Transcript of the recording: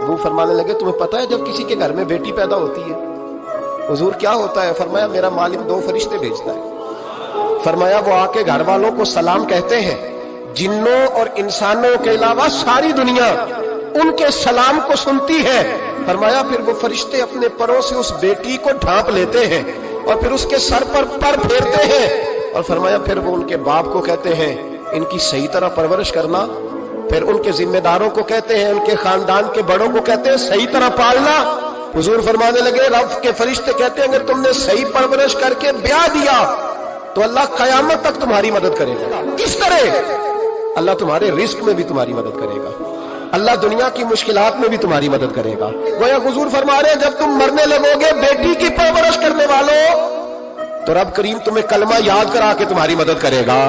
وہ فرمانے لگے تمہیں پتہ ہے جب کسی کے گھر میں بیٹی پیدا ہوتی ہے حضور کیا ہوتا ہے؟ فرمایا میرا مالک 2 فرشتے بھیجتا ہے، فرمایا وہ آ کے گھر والوں کو سلام کہتے ہیں، جنوں اور انسانوں کے علاوہ ساری دنیا ان کے سلام کو سنتی ہے، فرمایا پھر وہ فرشتے اپنے پروں سے اس بیٹی کو ڈھانپ لیتے ہیں اور پھر اس کے سر پر پھیرتے ہیں، اور فرمایا پھر وہ ان کے باپ کو کہتے ہیں ان کی صحیح طرح پرورش کرنا، پھر ان کے ذمہ داروں کو کہتے ہیں، ان کے خاندان کے بڑوں کو کہتے ہیں صحیح طرح پالنا۔ حضور فرمانے لگے رب کے فرشتے کہتے ہیں اگر تم نے صحیح پرورش کر کے بیاہ دیا تو اللہ قیامت تک تمہاری مدد کرے گا۔ کس طرح؟ اللہ تمہارے رزق میں بھی تمہاری مدد کرے گا، اللہ دنیا کی مشکلات میں بھی تمہاری مدد کرے گا۔ گویا حضور فرما رہے ہیں جب تم مرنے لگو گے بیٹی کی پرورش کرنے والوں تو رب کریم تمہیں کلمہ یاد کرا کے تمہاری مدد کرے گا۔